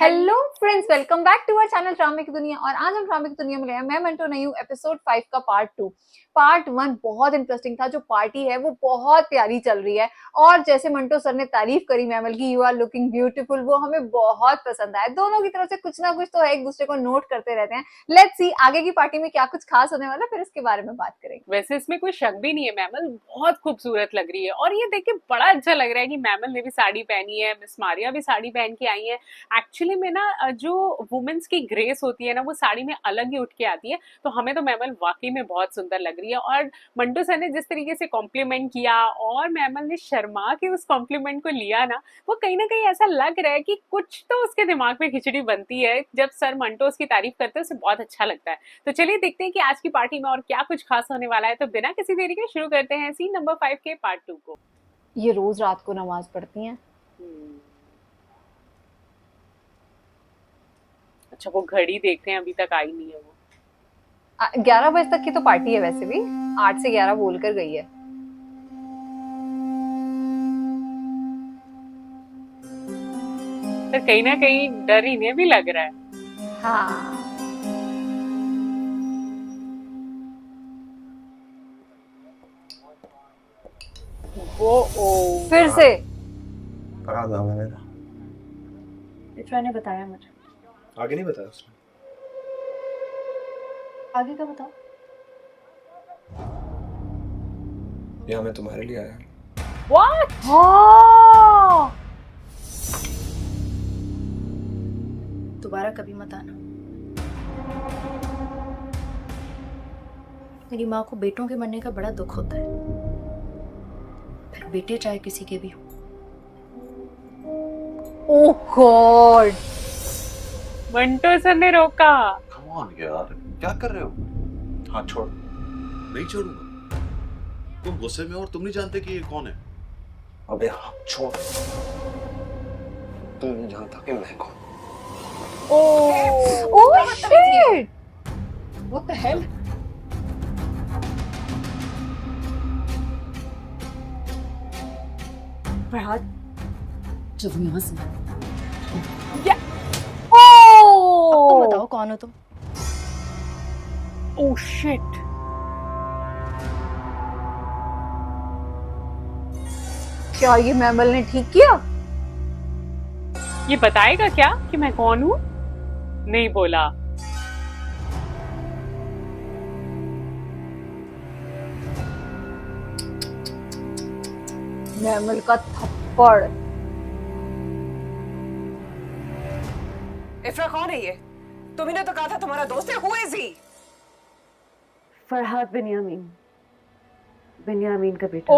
Hello friends, welcome back to our channel ड्रामे की दुनिया। और आज हम ड्रामे की दुनिया में गए हैं। मैं मंटो नहीं हूँ। एपिसोड 5 का पार्ट 2। पार्ट 1 बहुत इंटरेस्टिंग था। जो पार्टी है वो बहुत प्यारी चल रही है और जैसे मंटो सर ने तारीफ करी मैमल की, यू आर लुकिंग ब्यूटीफुल, वो हमें बहुत पसंद आया। दोनों की तरफ से कुछ ना कुछ तो है, एक दूसरे को नोट करते रहते हैं। लेट्स सी आगे की पार्टी में क्या कुछ खास होने वाला है, फिर इसके बारे में बात करेंगे। वैसे इसमें कोई शक भी नहीं है, मैमल बहुत खूबसूरत लग रही है और ये देख के बड़ा अच्छा लग रहा है कि मैमल ने भी साड़ी पहनी है, मिस मारिया भी साड़ी पहन के आई है। एक्चुअली में ना जो वुमेन्स की ग्रेस होती है ना, वो साड़ी में अलग ही उठ के आती है। तो हमें तो मैमल वाकई में बहुत सुंदर लग रही है। और मंटो सर ने जिस तरीके से कॉम्प्लीमेंट किया और मैमल ने शर्मा के उस कॉम्प्लीमेंट को लिया ना कहीं ऐसा लग रहा है कि कुछ तो उसके दिमाग में खिचड़ी बनती है। जब सर मंटो उसकी तारीफ करते हैं उसे बहुत अच्छा लगता है। तो चलिए देखते हैं कि आज की पार्टी में और क्या कुछ खास होने वाला है। तो बिना किसी देरी के शुरू करते हैं सीन नंबर 5 के पार्ट 2 को। ये रोज रात को नमाज पढ़ती हैं। अच्छा, वो घड़ी देखते हैं, अभी तक आई नहीं है वो। 11 बजे तक की तो पार्टी है, वैसे भी 8 से 11 बोल कर गई है। पर कहीं ना कहीं डर इन्हें भी लग रहा है। हाँ, वो ओ फिर से कहा नाम है मेरा? इफ्रा ने बताया मुझे। आगे नहीं बताया उसने? आगे का बताओ। यहाँ मैं तुम्हारे लिए आया। व्हाट? दोबारा कभी मत आना। मेरी माँ को बेटों के मरने का बड़ा दुख होता है, फिर बेटे चाहे किसी के भी हो। ओह गॉड, मंटो सर ने रोका। कम ऑन यार, क्या कर रहे हो? हाथ छोड़। नहीं छोड़ूंगा। तुम गुस्से में हो और तुम नहीं जानते कि ये कौन है। अबे हाथ छोड़। तू नहीं जानता कि मैं कौन। Oh shit, What the hell? Farhad, चलो यहाँ से। अब तुम बताओ कौन हो तुम? Oh shit. क्या ये मैमल ने ठीक किया? ये बताएगा क्या कि मैं कौन हूँ? नहीं बोला। मैमल का थप्पड़। इफ्रा कौन है ये? तुमने तो कहा था तुम्हारा दोस्त है। Who is he? Farhad Binyamin का बेटा।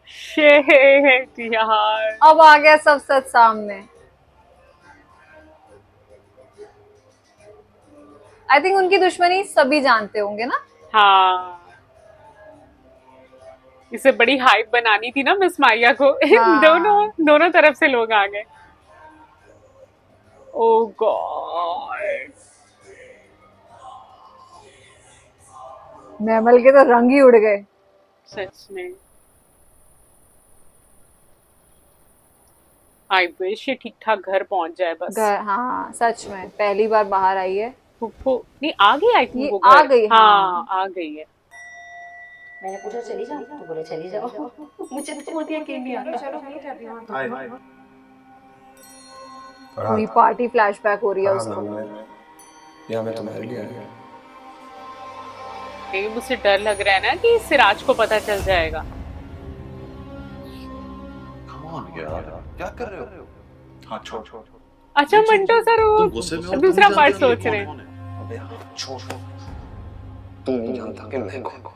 शेट यार, अब आ गया सब सच सामने। आई थिंक उनकी दुश्मनी सभी जानते होंगे ना। हाँ, इसे बड़ी हाइप बनानी थी ना मिस मारिया को। हाँ। दोनों तरफ से लोग आ गए। ओह गॉड, मैमल के तो रंग ही उड़ गए। सच में। आई विश ये ठीक ठाक घर पहुंच जाए बस। घर, हाँ सच में पहली बार बाहर आई है। फुफ्फो नहीं आ गई, आई थिंक ये वो आ घर। गई, हाँ आ गई है। मैंने पूछा चली जाओ तो बोले चली जाओ। मुझे तो मोदी अकेली नहीं आता। चलो पूरी पार्टी फ्लैशबैक हो रही है कहा उसको। नाम है मेरा? यहाँ मैं तुम्हारे लिए आया। नहीं, मुझे डर लग रहा है ना कि सिराज को पता चल जाएगा। कम ऑन यार, क्या कर रहे हो? हाथ छोड़। अच्छा मंटो सर तुम वो गुस्से में हो और तुम दूसरा नहीं पार्ट जानते कि ये सोच रहे हैं। कौन है। अबे हाथ छोड़। तू नहीं जानता कि मैं कौन।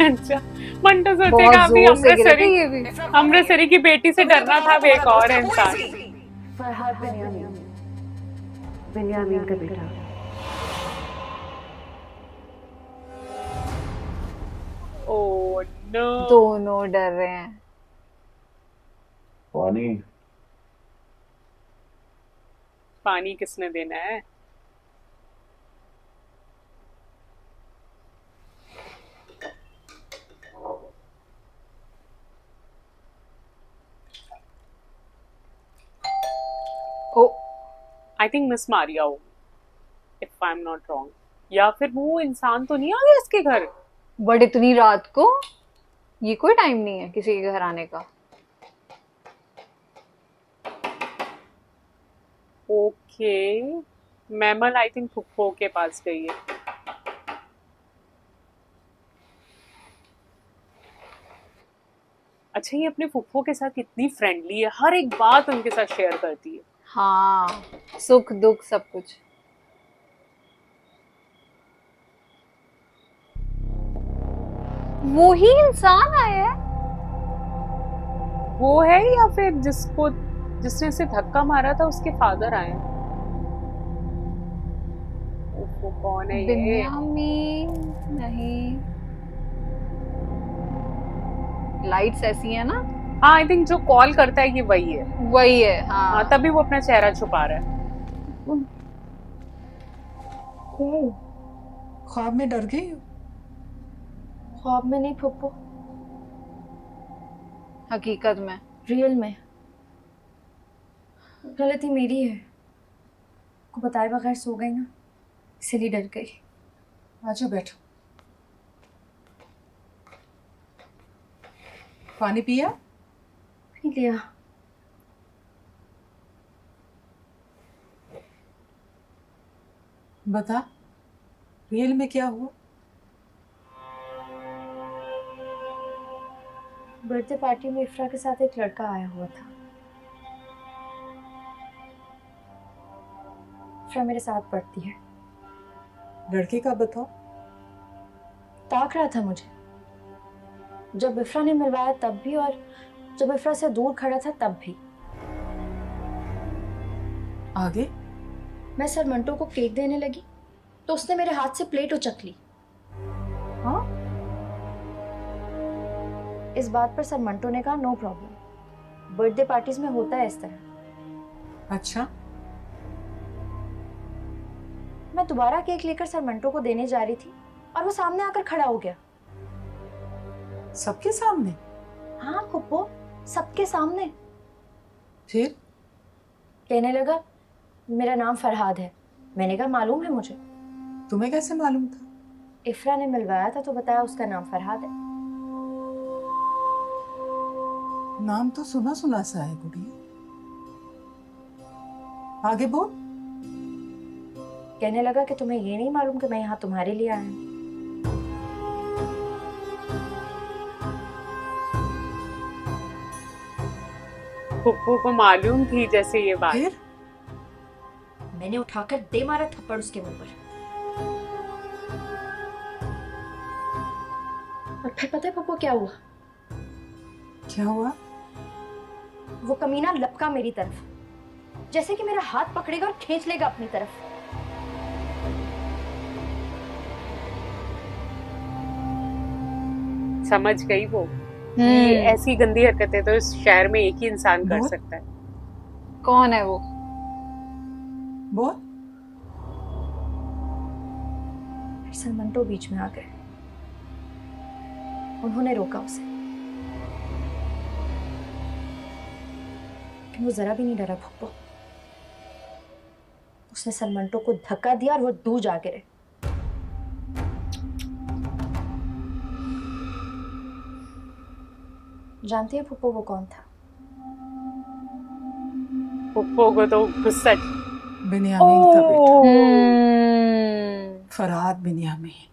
अच्छा, मंटो बहुत सोचेगा अभी जोर से गिरे थे ये भी। अमृतसरी की बेटी से डरना था, अब एक और इंसान। फरहाद बिन्यामीन का बेटा। ओह नो, दोनों डर रहे हैं। पानी किसने देना है? आई थिंक मिस मारिया हो, if I am not wrong. या फिर वो इंसान तो नहीं आ गया इसके घर? बट इतनी रात को ये कोई टाइम नहीं है किसी के घर आने का। ओके, मैमल आई थिंक फुप्पो के पास गई है। अच्छा, ये अपने फुप्पो के साथ कितनी फ्रेंडली है, हर एक बात उनके साथ शेयर करती है। हाँ, सुख दुख सब कुछ। वो ही इंसान आया है। वो है या फिर जिसने उसे धक्का मारा था उसके फादर आए हैं? वो कौन है ये? बिन्यामीन नहीं, लाइट्स ऐसी है ना। हाँ, आई थिंक जो कॉल करता है ये वही है। वही है, हाँ। हाँ, तभी वो अपना चेहरा छुपा रहा है। ख्वाब में डर गई हो? ख्वाब में नहीं फुप्पो, हकीकत में। रियल में। गलती मेरी है, को बताए बगैर सो गई ना, इसलिए डर गई। आजा बैठो। पानी पिया? पी लिया। बता, रियल में क्या हुआ? बर्थडे पार्टी में इफ्रा के साथ एक लड़का आया हुआ था। इफ्रा मेरे साथ पढ़ती है। लड़के का बताओ। ताक रहा था मुझे, जब इफ्रा ने मिलवाया तब भी, और जब इफ्रा से दूर खड़ा था तब भी। आगे? मैं सर मंटो को केक देने लगी तो उसने मेरे हाथ से प्लेट उचक ली। हाँ? इस बात पर सर मंटो ने कहा नो प्रॉब्लम, बर्थडे पार्टीज में होता है इस तरह। अच्छा। मैं दोबारा केक लेकर सर मंटो को देने जा रही थी और वो सामने आकर खड़ा हो गया। सबके सामने? हाँ फुप्पो, सबके सामने। फिर? कहने लगा मेरा नाम फरहाद है। मैंने कहा मालूम है मुझे। तुम्हें कैसे मालूम था? इफ्रा ने मिलवाया था तो बताया उसका नाम फरहाद है। नाम तो सुना सुना सा है गुड़िया। आगे बोल। कहने लगा कि तुम्हें ये नहीं मालूम कि मैं यहाँ तुम्हारे लिए आया हूँ। फुप्पो को मालूम थी जैसे ये बात। फिर? मैंने उठाकर दे मारा थप्पड़ उसके मुंह पर। और फिर पता है पप्पू क्या हुआ? क्या हुआ? वो कमीना लपका मेरी तरफ, जैसे कि मेरा हाथ पकड़ेगा और खींच लेगा अपनी तरफ। समझ गई वो। ये ऐसी गंदी हरकतें तो इस शहर में एक ही इंसान कर बहुत? सकता है। कौन है वो? बोल। फिर सर मंटो बीच में आ गए। उन्होंने रोका उसे, लेकिन वो जरा भी नहीं डरा फुप्पो। उसने सर मंटो को धक्का दिया और वो दूर जा गिरे। जानती है फुप्पो वो कौन था? फुप्पो को तो गुस्सा। बिन्यामीन का बेटा, हम्म, फरहाद बिन्यामीन।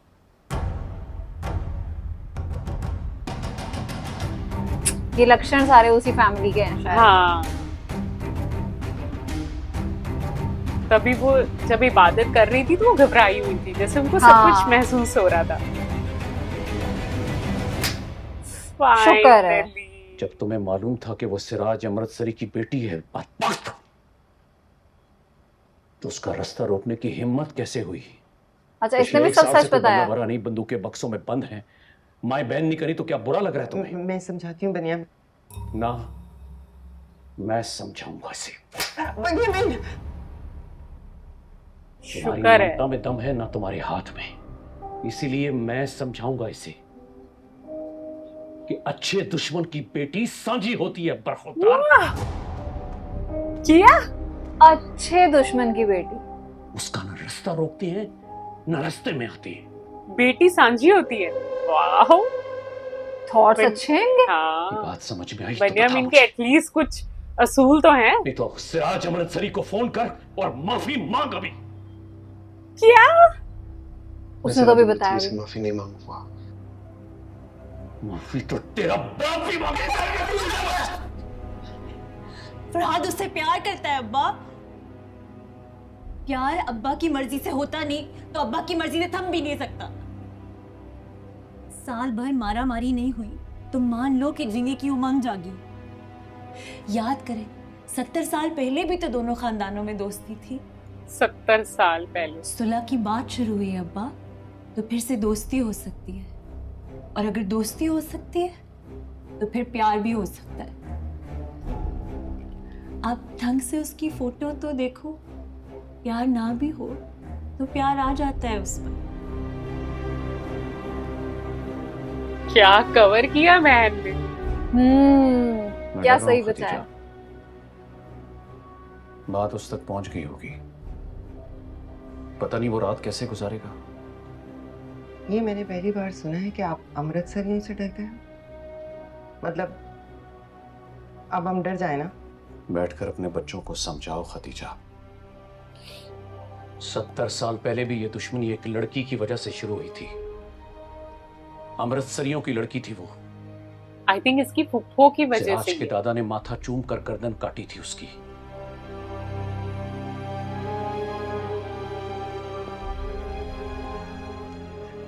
ये लक्षण सारे उसी फैमिली के हैं शायद। हाँ, तभी वो जब इबादत कर रही थी तो वो घबराई हुई थी, जैसे उनको सब हाँ। कुछ महसूस हो रहा था। शुक्र है। Finally. जब तुम्हें मालूम था कि वो सिराज अमृतसरी की बेटी है बदबख्त, तो उसका रास्ता रोकने की हिम्मत कैसे हुई? अच्छा, इसने पिछले भी एक सब साल से सच तो बताया। बंदा भरा नहीं, बंदूकें बक्सों में बंद हैं। माए बहन नहीं करी तो क्या बुरा लग रहा है तुम्हें? मैं समझाती हूँ बनियामीन। ना, मैं समझाऊंगा इसे। बनियामीन, तुम्हारी शुक्र है। ममता में दम है ना तुम्हारे हाथ में, इसीलिए मैं समझाऊंगा इसे कि अच्छे दुश्मन की बेटी सांझी होती है। बरखुरदार किया अच्छे दुश्मन की बेटी। उसका ना रास्ता रोकती है ना रास्ते में आती है। बेटी सांझी होती है। वाह। थॉट्स बन- अच्छे हैं इनके। ये हाँ, बात समझ में आई तो बनियामिन बता के मुझे। एटलीस्ट कुछ असूल तो हैं। नहीं तो उससे आज अमृतसरी को फोन कर और माफी मांग अभी। क्या? उसने तो अभी बताया भी। माफी नहीं मांगूंगा। माफी तो तेरा बाप ही मांगेगा। फरहाद उससे प्यार करता है अब्बा। प्यार अब्बा की मर्जी से होता नहीं तो अब्बा की मर्जी से थम भी नहीं सकता। साल भर मारा मारी नहीं हुई तो मान लो कि जीने की उमंग जागी। याद करें 70 साल पहले भी तो दोनों खानदानों में दोस्ती थी। 70 साल पहले। सुलह की बात शुरू हुई है अब्बा, तो फिर से दोस्ती हो सकती है, और अगर दोस्ती हो सकती है तो फिर प्यार भी हो सकता है। आप ढंग से उसकी फोटो तो देखो, प्यार ना भी हो तो प्यार आ जाता है उस पर। क्या कवर किया बहन ने। मैं क्या डर रहा सही हूं, खदीजा। बताया। बात उस तक पहुंच गई होगी। पता नहीं वो रात कैसे गुजारेगा। ये मैंने पहली बार सुना है कि आप अमृतसरियों से डरते हैं। मतलब अब हम डर जाए ना। बैठकर अपने बच्चों को समझाओ खदीजा। 70 साल पहले भी ये दुश्मनी एक लड़की की वजह से शुरू हुई थी। अमृतसरियों की लड़की थी वो। आई थिंक इसकी फुफ्फो की वजह सिराज से के ये। दादा ने माथा चूम कर गर्दन काटी थी उसकी।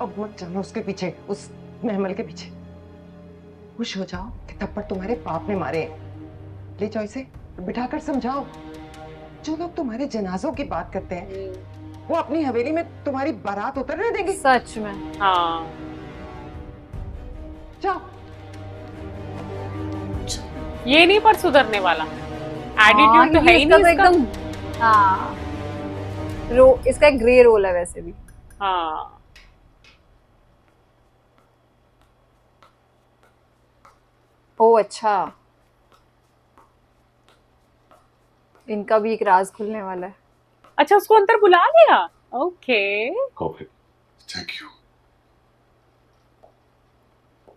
अब मत जानो उसके पीछे, उस महमल के पीछे। खुश हो जाओ कि थप्पड़ तुम्हारे बाप ने मारे हैं। ले जाओ इसे, बिठाकर समझाओ। जो लोग तुम्हारे जनाजों की बात करते हैं वो अपनी हवेली में तुम्हारी बारात उतरने देंगे? सच में। हाँ, जाओ। ये नहीं पर सुधरने वाला। हाँ, एटीट्यूड तो क्योंकि है ही इसका नहीं तो इसका। एकदम हाँ इसका एक ग्रे रोल है वैसे भी। हाँ, ओ अच्छा, इनका भी एक राज खुलने वाला है। अच्छा उसको अंदर बुला लिया। ओके। कॉफी। Thank you.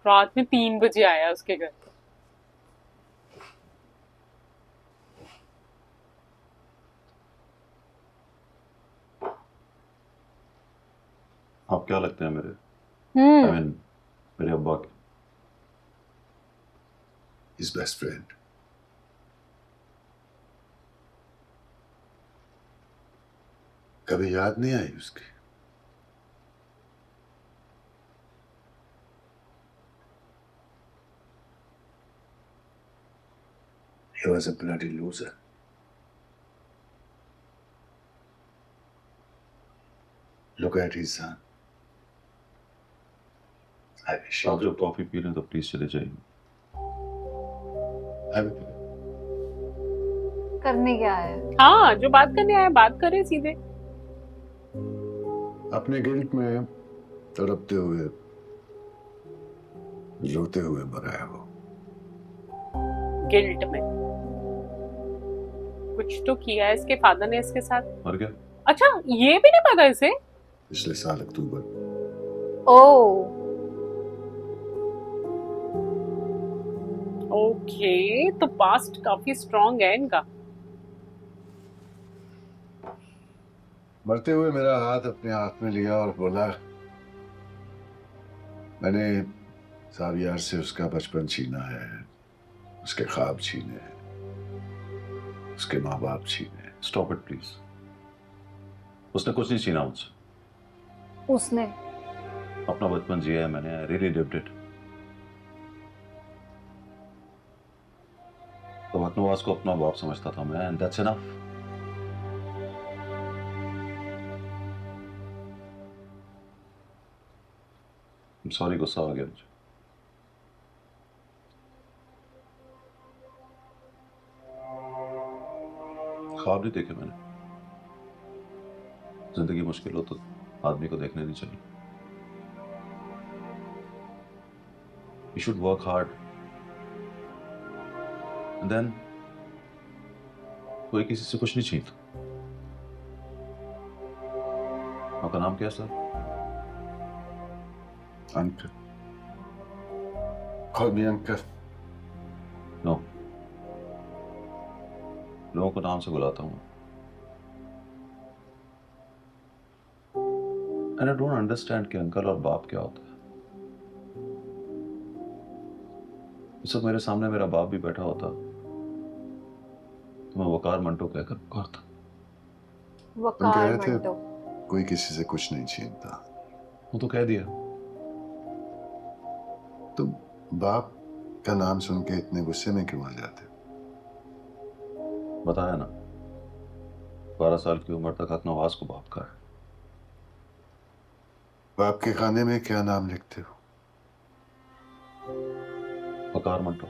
रात में 3 बजे आया उसके घर। आप क्या लगते हैं मेरे? I mean, मेरे अब्बा के? His best friend. कभी याद नहीं आई उसकी? He was a bloody loser. Look at his son. I wish आप जब कॉफी पी लें तो प्लीज चले जाइए। I will. करने क्या है। हाँ, जो बात करने आया बात करे सीधे। अपने गिल्ट में तड़पते हुए रोते हुए मरा है वो। गिल्ट में कुछ तो किया है इसके फादर ने इसके साथ। मर गया। अच्छा ये भी नहीं पता इसे। पिछले साल अक्टूबर। ओ ओके, तो पास्ट काफी स्ट्रांग है इनका। मरते हुए मेरा हाथ अपने हाथ में लिया और बोला, मैंने सावियार से उसका बचपन छीना है, उसके ख्वाब छीने हैं, उसके माँ बाप छीने हैं। Stop it please. उसने कुछ नहीं छीना मुझसे। उसने अपना बचपन जिया है मैंने। I really did it. तो नवाज को अपना बाप समझता था मैं, एंड दैट्स इनफ। सॉरी, गुस्सा आ गया मुझे। ख्वाब नहीं देखे मैंने। जिंदगी मुश्किल हो तो आदमी को देखने नहीं चाहिए। You should work hard and then कोई किसी से कुछ नहीं छीनता। आपका नाम क्या है sir? Uncle. Call me uncle. No, लोगों को नाम से बुलाता हूँ। एंड आई डोंट अंडरस्टैंड कि अंकल और बाप क्या होता है। इस वक्त मेरे सामने मेरा बाप भी बैठा होता तो मैं वकार मंटो कहकर पुकारता। तुम कह वकार रहे थे मंटो। कोई किसी से कुछ नहीं छीनता। वो तो कह दिया। तुम बाप का नाम सुन के इतने गुस्से में क्यों आ जाते? बताया ना, 12 साल की उम्र तक हक नवाज को बाप का है। बाप के खाने में क्या नाम लिखते हो? वकार मंटो।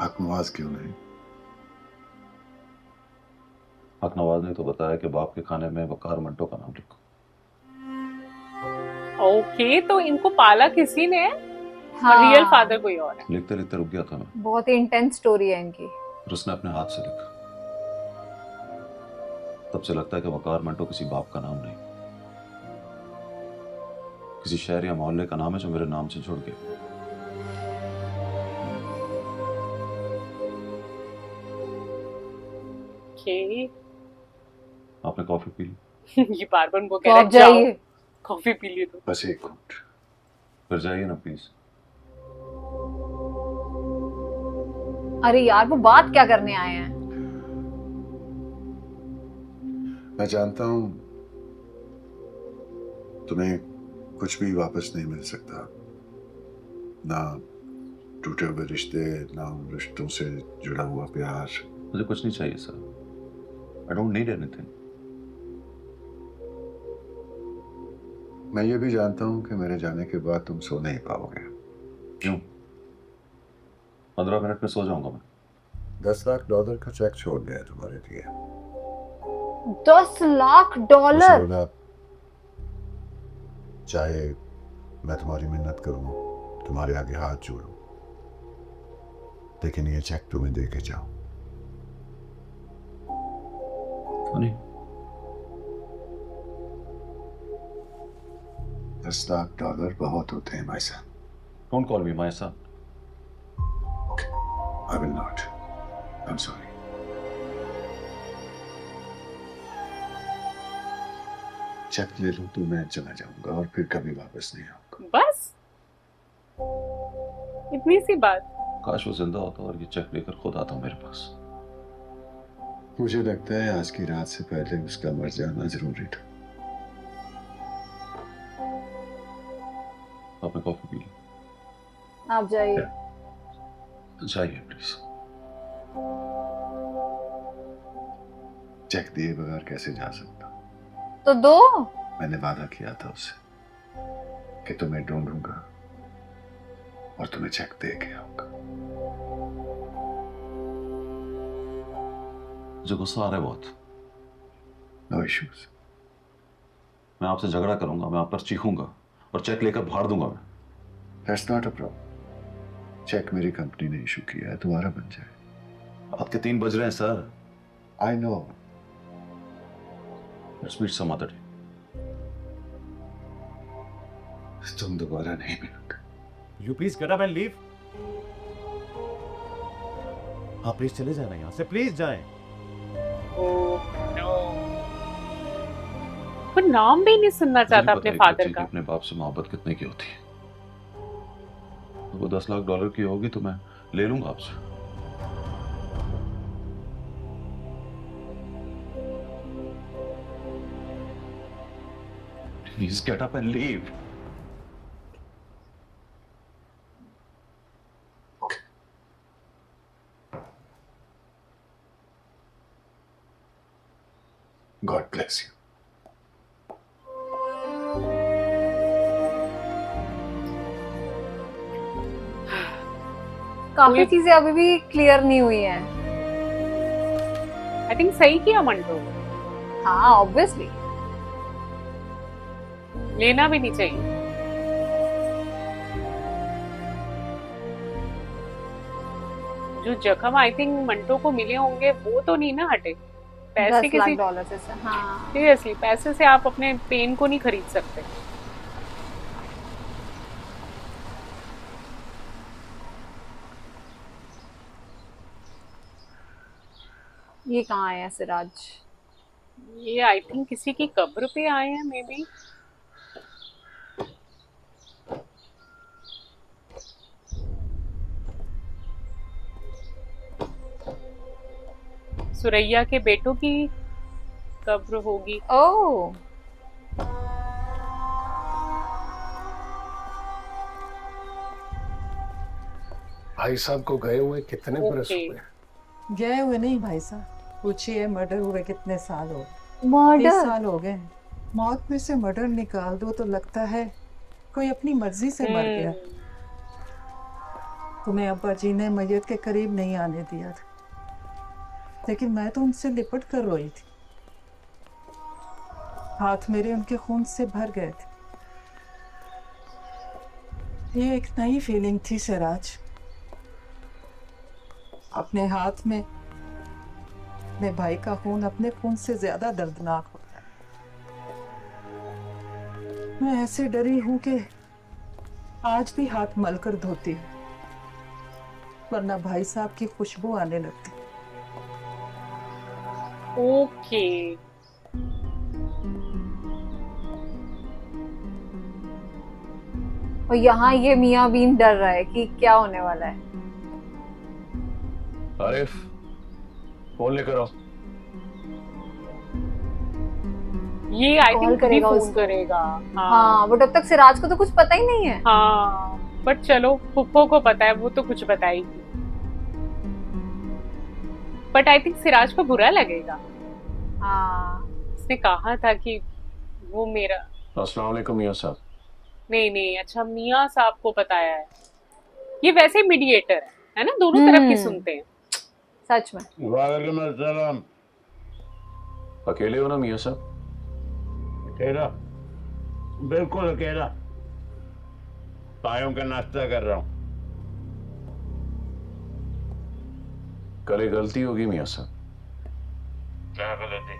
हक नवाज क्यों नहीं? हक नवाज ने तो बताया कि बाप के खाने में वकार मंटो का नाम लिखो। ओके, तो इनको पाला किसी ने है हाँ, और रियल फादर कोई और है। लिखते लिखते रुक गया था मैं, बहुत ही इंटेंस स्टोरी है इनकी। फिर उसने अपने हाथ से लिखा। तब से लगता है कि वकार मंटो किसी बाप का नाम नहीं, किसी शहर या मोहल्ले का नाम है जो मेरे नाम से जुड़ गया। ओके, आपने कॉफी पी ली? ये बार बार वो तो कह रहा आप है जाओ जाइए। कॉफी पी ली तो। बस एक घूंट। फिर जाइए ना प्लीज। अरे यार, वो बात क्या करने आए हैं? मैं जानता हूं तुम्हें कुछ भी वापस नहीं मिल सकता, ना टूटे हुए रिश्ते, ना उन रिश्तों से जुड़ा हुआ प्यार। मुझे कुछ नहीं चाहिए sir. I don't need anything. मैं ये भी जानता हूं कि मेरे जाने के बाद तुम सो नहीं पाओगे। क्यों? 15 मिनट में सो जाऊंगा मैं। $10 लाख का चेक छोड़ गया तुम्हारे लिए। $10 लाख? सोना, चाहे मैं तुम्हारी मिन्नत करूं, तुम्हारे आगे हाथ जोड़ूं, लेकिन ये चेक तुम्हें दे के जाओ। नहीं, $10 लाख बहुत होते हैं भाई साहब। Don't call me my son. I will not. I'm sorry. Cheque ले लूं तो मैं चला जाऊंगा और फिर कभी वापस नहीं आऊंगा। बस इतनी सी बात। काश वो जिंदा होता और ये चेक लेकर खुद आता मेरे पास। मुझे लगता है आज की रात से पहले उसका मर जाना जरूरी था। आपने कॉफी पी ली? आप जाइए। जाइए प्लीज। चेक दिए बगैर कैसे जा सकता? तो दो। मैंने वादा किया था उससे कि तुम्हें ढूंढूंगा और तुम्हें चेक दे के आऊंगा। मुझे गुस्सा आ रहा है बहुत। No issues. मैं आपसे झगड़ा करूंगा, मैं आप पर चीखूंगा और चेक लेकर फाड़ दूंगा मैं। That's not a problem. Cheque मेरी कंपनी ने इशू किया है, तुम्हारा बन जाए। आपके 3 बज रहे हैं sir. I know. Let's meet some other day. तुम दोबारा नहीं मिलोगे। You please get up and leave. आप प्लीज चले जाना यहाँ से, प्लीज जाएं। वो नाम भी नहीं सुनना चाहता अपने फादर का। अपने बाप से मोहब्बत कितने की होती है। तो वो $10 लाख की होगी तो मैं ले लूंगा आपसे। Please get up and leave. God bless you. काफी चीजें अभी भी क्लियर नहीं हुई हैं। आई थिंक सही किया मंटो। हाँ, ऑब्वियसली। लेना भी नहीं चाहिए। जो जख्म आई थिंक मंटो को मिले होंगे वो तो नहीं ना हटे। पैसे 10 लाख डॉलर से हाँ सीरियसली पैसे से आप अपने पेन को नहीं खरीद सकते। ये कहाँ आया सिराज? ये आई थिंक किसी की कब्र पे आए हैं मे बी। सुरैया के बेटों की कब्र होगी। ओह भाई साहब को गए हुए कितने बरस ओके। हुए? गए हुए नहीं भाई साहब, पूछिए मर्डर हुए कितने साल हो गए। 30 मर्डर साल हो गए। मौत में से मर्डर निकाल दो तो लगता है कोई अपनी मर्जी से मर गया। तुम्हें अब्बा जी ने मैयत के करीब नहीं आने दिया था, लेकिन मैं तो उनसे लिपट कर रोई थी। हाथ मेरे उनके खून से भर गए थे। ये एक नई फीलिंग थी सिराज। अपने हाथ में अपने भाई का खून अपने खून से ज्यादा दर्दनाक होता है। मैं ऐसे डरी हूं कि आज भी हाथ मलकर धोती हूँ, वरना भाई साहब की खुशबू आने लगती। ओके और यहाँ ये मियाँ बीन डर रहा है कि क्या होने वाला है। आरिफ फोन लेकर आओ। ये आई कॉल थिंक करेगा फोन उसको। करेगा। हाँ वो तब तक सिराज को तो कुछ पता ही नहीं है। हाँ बट चलो फुप्पो को पता है, वो तो कुछ बताएगी। बट आई थिंक सिराज को बुरा लगेगा। हाँ उसने कहा था कि वो मेरा अस्सलाम वालेकुम मियां साहब। नहीं अच्छा मियाँ साहब को बताया है। ये वैसे मीडिएटर है ना, दोनों तरफ की सुनते हैं। सच में। वालेकुम अस्सलाम। अकेले हो ना मियां साहब? अकेला? बिल्कुल अकेला। पायों का नाश्ता कर रहा हूँ। कल एक गलती होगी मियां साहब। क्या गलती?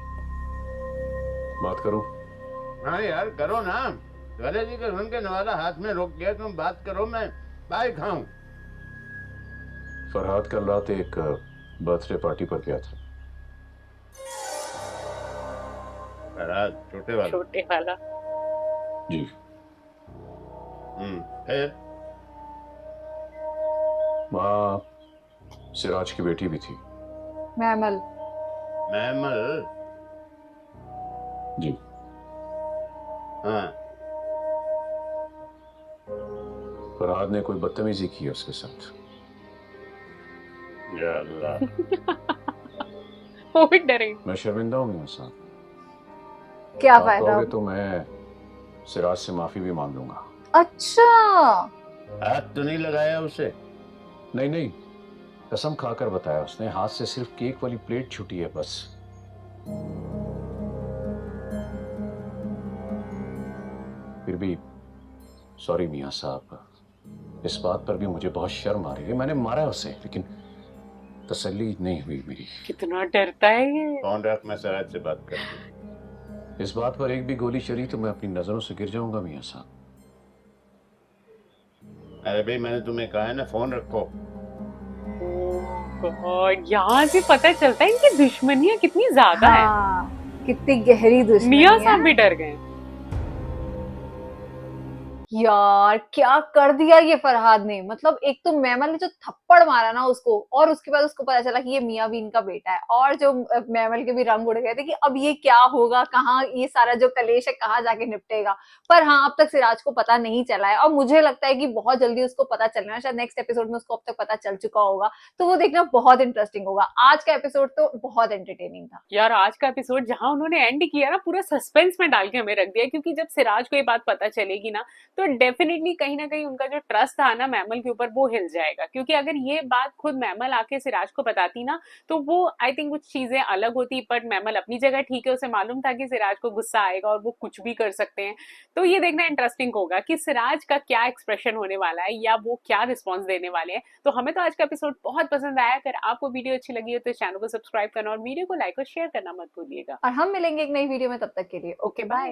बात करूं? हाँ यार करो ना। गले जी के सुन के नवाला हाथ में रोक गया, तुम बात करो, मैं पाई खाऊं। फरहाद कल रात एक बर्थडे पार्टी पर गया था। फरहाद छोटे वाला? छोटे वाला जी। फिर वहाँ सिराज की बेटी भी थी। महमल। महमल? जी। हाँ। फरहाद ने कोई बदतमीजी की उसके साथ। या अल्लाह। वो भी डरे। मैं शर्मिंदा हूँ मियां साहब। क्या आप फायदा? कहोगे तो मैं सिराज से माफी भी मांग लूंगा। अच्छा हाथ तो नहीं लगाया उसे? नहीं कसम खाकर बताया उसने, हाथ से सिर्फ केक वाली प्लेट छूटी है बस। फिर भी सॉरी मियां साहब, इस बात पर भी मुझे बहुत शर्म आ रही है। मैंने मारा है उसे, लेकिन तसल्ली नहीं हुई मेरी। कितना डरता है ये। फोन रख, मैं सिराज से बात करती। इस बात पर एक भी गोली चली तो मैं अपनी नजरों से गिर जाऊंगा मियां साहब। अरे भाई मैंने तुम्हें कहा है ना, फोन रखो। गॉड, यहाँ से पता चलता है इनकी दुश्मनियाँ कितनी ज्यादा है। कितनी गहरी दुश्मनी मियाँ है। साहब भी डर गए। यार क्या कर दिया ये फरहाद ने। मतलब एक तो महमल ने जो थप्पड़ मारा ना उसको, और उसके बाद उसको पता चला कि ये मियाँ बीन का बेटा है, और जो महमल के भी रंग उड़ गए थे कि अब ये क्या होगा, कहाँ ये सारा जो कलेश है कहाँ जाके निपटेगा। पर हाँ अब तक सिराज को पता नहीं चला है, और मुझे लगता है कि बहुत जल्दी उसको पता चलना है। शायद नेक्स्ट एपिसोड में उसको अब तक पता चल चुका होगा, तो वो देखना बहुत इंटरेस्टिंग होगा। आज का एपिसोड तो बहुत एंटरटेनिंग था यार। आज का एपिसोड जहां उन्होंने एंड किया ना, पूरा सस्पेंस में डाल के हमें रख दिया, क्योंकि जब सिराज को ये बात पता चलेगी ना तो डेफिनेटली कहीं ना कहीं उनका जो ट्रस्ट था ना मैमल के ऊपर वो हिल जाएगा, क्योंकि अगर ये बात खुद मैमल आके सिराज को बताती ना तो वो आई थिंक कुछ चीजें अलग होती। बट मैमल अपनी जगह ठीक है, उसे मालूम था कि सिराज को गुस्सा आएगा और वो कुछ भी कर सकते हैं। तो ये देखना इंटरेस्टिंग होगा कि सिराज का क्या एक्सप्रेशन होने वाला है या वो क्या रिस्पॉन्स देने वाले हैं। तो हमें तो आज का एपिसोड बहुत पसंद आया। अगर आपको वीडियो अच्छी लगी हो तो चैनल को सब्सक्राइब करना और वीडियो को लाइक और शेयर करना मत भूलिएगा। और हम मिलेंगे एक नई वीडियो में, तब तक के लिए ओके बाय।